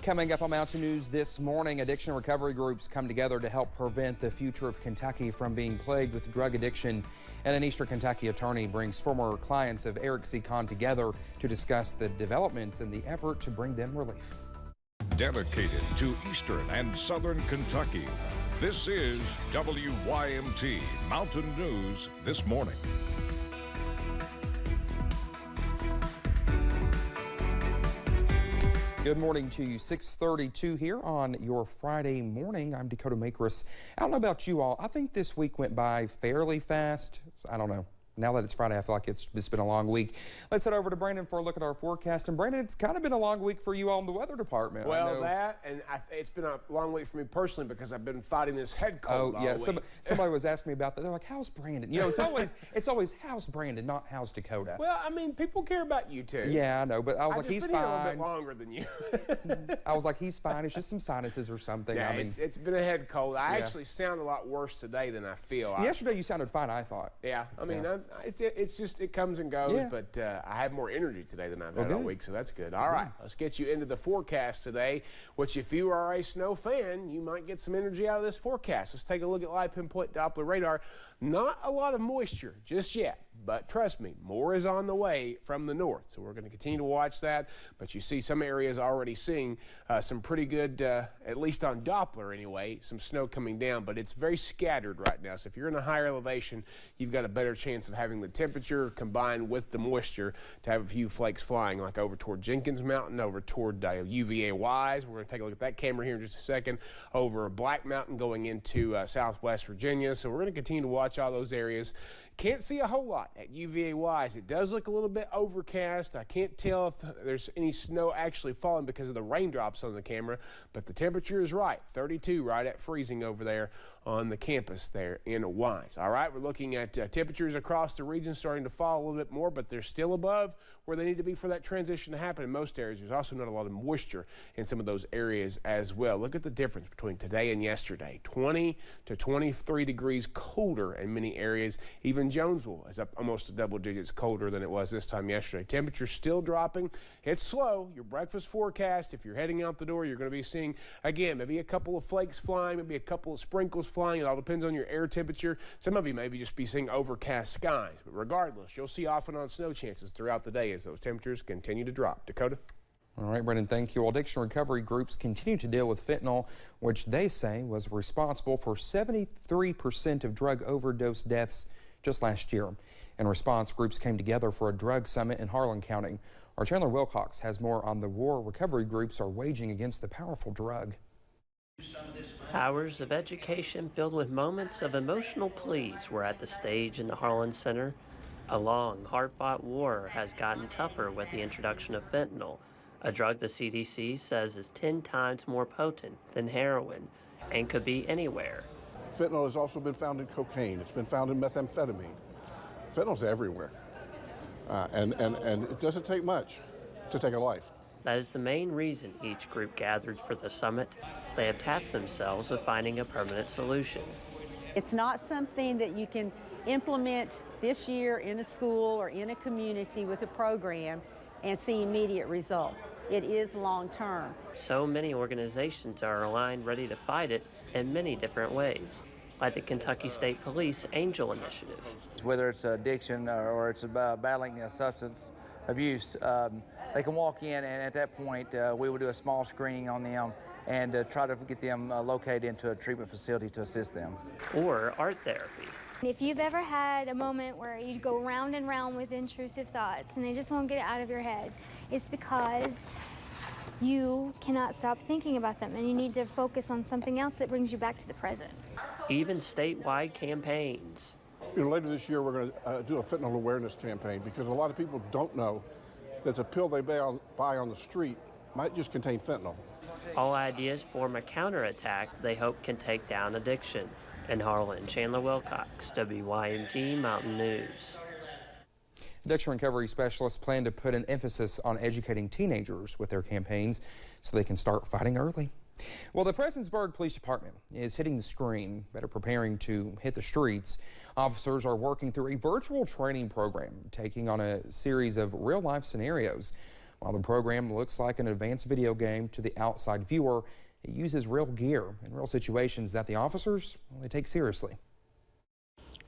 Coming up on Mountain News this morning, addiction recovery groups come together to help prevent the future of Kentucky from being plagued with drug addiction. And an Eastern Kentucky attorney brings former clients of Eric C. Kahn together to discuss the developments in the effort to bring them relief. Dedicated to Eastern and Southern Kentucky, this is WYMT Mountain News this morning. Good morning to you. 6:32 here on your Friday morning. I'm Dakota Makris. I don't know about you all. I think this week went by fairly fast. I don't know. Now that it's Friday, I feel like it's been a long week. Let's head over to Brandon for a look at our forecast. And Brandon, it's kind of been a long week for you all in the weather department. Well, it's been a long week for me personally because I've been fighting this head cold all week. Somebody was asking me about that. They're like, "How's Brandon?" You know, it's always how's Brandon, not how's Dakota. Well, I mean, people care about you too. Yeah, I know, but I was like, he's fine. I've been here a little bit longer than you. I was like, he's fine. It's just some sinuses or something. Yeah, I mean, it's been a head cold. I actually sound a lot worse today than I feel. Yesterday you sounded fine, I thought. Yeah, I mean, it's just it comes and goes, but I have more energy today than I've had all week, so that's good. All right, let's get you into the forecast today, which if you are a snow fan, you might get some energy out of this forecast. Let's take a look at live pinpoint Doppler radar. Not a lot of moisture just yet, but trust me, more is on the way from the north, so we're going to continue to watch that. But you see some areas already seeing some pretty good, at least on Doppler anyway, some snow coming down, but it's very scattered right now. So if you're in a higher elevation, you've got a better chance of having the temperature combined with the moisture to have a few flakes flying, like over toward Jenkins Mountain, over toward UVA Wise. We're going to take a look at that camera here in just a second. Over Black Mountain going into southwest Virginia. So we're going to continue to watch all those areas. Can't see a whole lot at UVA Wise. It does look a little bit overcast. I can't tell if there's any snow actually falling because of the raindrops on the camera, but the temperature is right. 32 right at freezing over there on the campus there in Wise. All right, we're looking at temperatures across the region starting to fall a little bit more, but they're still above where they need to be for that transition to happen in most areas. There's also not a lot of moisture in some of those areas as well. Look at the difference between today and yesterday. 20 to 23 degrees colder in many areas. Even Jonesville is up almost to double digits colder than it was this time yesterday. Temperatures still dropping. It's slow. Your breakfast forecast, if you're heading out the door, you're going to be seeing, again, maybe a couple of flakes flying, maybe a couple of sprinkles flying. It all depends on your air temperature. Some of you maybe just be seeing overcast skies. But regardless, you'll see off and on snow chances throughout the day as those temperatures continue to drop. Dakota? All right, Brendan, thank you. Well, addiction recovery groups continue to deal with fentanyl, which they say was responsible for 73% of drug overdose deaths just last year. In response, groups came together for a drug summit in Harlan County. Our Chandler Wilcox has more on the war recovery groups are waging against the powerful drug. Hours of education filled with moments of emotional pleas were at the stage in the Harlan Center. A long, hard-fought war has gotten tougher with the introduction of fentanyl, a drug the CDC says is 10 times more potent than heroin and could be anywhere. Fentanyl has also been found in cocaine. It's been found in methamphetamine. Fentanyl's everywhere. And it doesn't take much to take a life. That is the main reason each group gathered for the summit. They have tasked themselves with finding a permanent solution. It's not something that you can implement this year in a school or in a community with a program and see immediate results. It is long term. So many organizations are aligned ready to fight it in many different ways, like the Kentucky State Police Angel Initiative. Whether it's addiction or it's about battling substance abuse, they can walk in, and at that point we will do a small screening on them and try to get them located into a treatment facility to assist them. Or art therapy. If you've ever had a moment where you go round and round with intrusive thoughts and they just won't get it out of your head, it's because you cannot stop thinking about them and you need to focus on something else that brings you back to the present. Even statewide campaigns. Later this year, we're going to do a fentanyl awareness campaign because a lot of people don't know that the pill they buy on the street might just contain fentanyl. All ideas form a counterattack they hope can take down addiction. In Harlan, Chandler Wilcox, WYMT Mountain News. Addiction recovery specialists plan to put an emphasis on educating teenagers with their campaigns so they can start fighting early. Well, the Prestonsburg Police Department is hitting the screen, better preparing to hit the streets. Officers are working through a virtual training program, taking on a series of real-life scenarios. While the program looks like an advanced video game to the outside viewer, it uses real gear and real situations that the officers, well, they take seriously.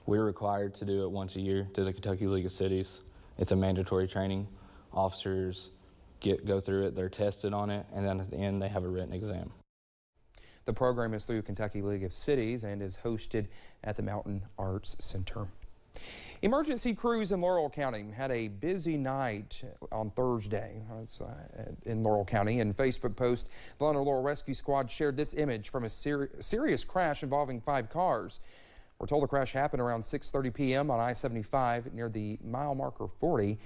We're required to do it once a year to the Kentucky League of Cities. It's a mandatory training. Officers go through it, they're tested on it, and then at the end they have a written exam. The program is through Kentucky League of Cities and is hosted at the Mountain Arts Center. Emergency crews in Laurel County had a busy night on Thursday in Laurel County. In a Facebook post, the Leonard Laurel Rescue Squad shared this image from a serious crash involving 5 cars. We're told the crash happened around 6:30 p.m. on I-75 near the mile marker 40.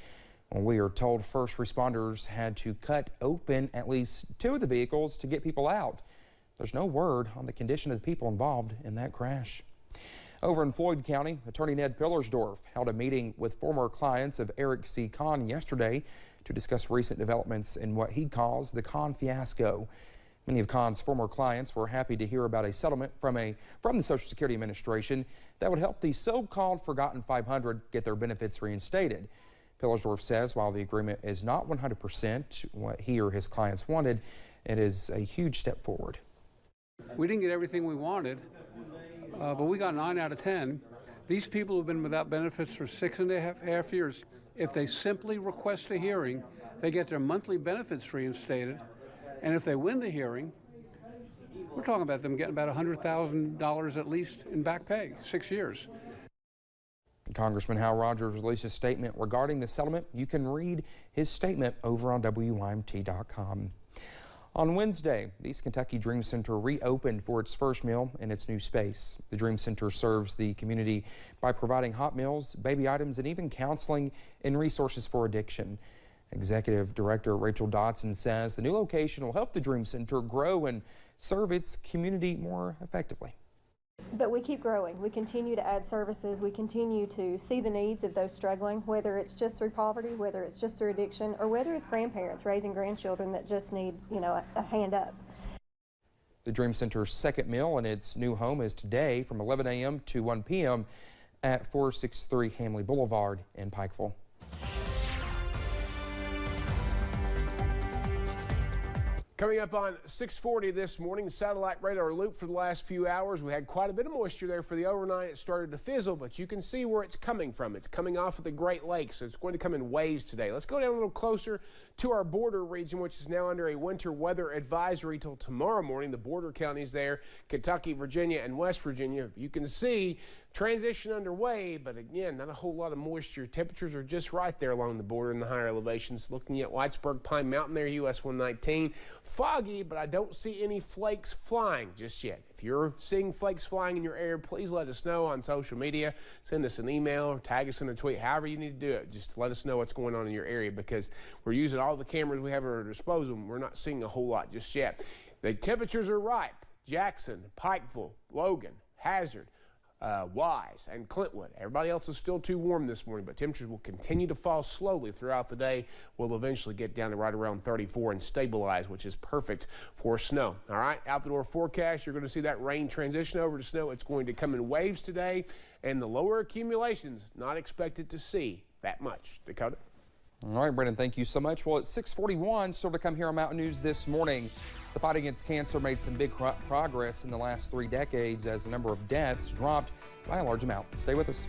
We are told first responders had to cut open at least 2 of the vehicles to get people out. There's no word on the condition of the people involved in that crash. Over in Floyd County, Attorney Ned Pillersdorf held a meeting with former clients of Eric C. Kahn yesterday to discuss recent developments in what he calls the Kahn fiasco. Many of Kahn's former clients were happy to hear about a settlement from the Social Security Administration that would help the so-called Forgotten 500 get their benefits reinstated. Pillersdorf says while the agreement is not 100% what he or his clients wanted, it is a huge step forward. We didn't get everything we wanted, but we got 9 out of 10. These people have been without benefits for 6.5 years. If they simply request a hearing, they get their monthly benefits reinstated. And if they win the hearing, we're talking about them getting about $100,000 at least in back pay, 6 years. Congressman Hal Rogers released a statement regarding the settlement. You can read his statement over on WYMT.com. On Wednesday, the East Kentucky Dream Center reopened for its first meal in its new space. The Dream Center serves the community by providing hot meals, baby items, and even counseling and resources for addiction. Executive Director Rachel Dodson says the new location will help the Dream Center grow and serve its community more effectively. But we keep growing. We continue to add services. We continue to see the needs of those struggling, whether it's just through poverty, whether it's just through addiction, or whether it's grandparents raising grandchildren that just need, a hand up. The Dream Center's second meal in its new home is today from 11 a.m. to 1 p.m. at 463 Hamley Boulevard in Pikeville. Coming up on 6:40 this morning, satellite radar loop for the last few hours. We had quite a bit of moisture there for the overnight. It started to fizzle, but you can see where it's coming from. It's coming off of the Great Lakes, so it's going to come in waves today. Let's go down a little closer to our border region, which is now under a winter weather advisory till tomorrow morning. The border counties there, Kentucky, Virginia, and West Virginia. You can see transition underway, but again, not a whole lot of moisture. Temperatures are just right there along the border in the higher elevations. Looking at Whitesburg, Pine Mountain there, US 119. Foggy, but I don't see any flakes flying just yet. If you're seeing flakes flying in your area, please let us know on social media. Send us an email or tag us in a tweet, however you need to do it. Just let us know what's going on in your area because we're using all the cameras we have at our disposal. We're not seeing a whole lot just yet. The temperatures are ripe. Jackson, Pikeville, Logan, Hazard, Wise, and Clintwood. Everybody else is still too warm this morning, but temperatures will continue to fall slowly throughout the day. We'll eventually get down to right around 34 and stabilize, which is perfect for snow. All right, out the door forecast, you're going to see that rain transition over to snow. It's going to come in waves today, and the lower accumulations not expected to see that much. Dakota? All right, Brendan, thank you so much. Well, it's 6:41, still to come here on Mountain News this morning. The fight against cancer made some big progress in the last 3 decades as the number of deaths dropped by a large amount. Stay with us.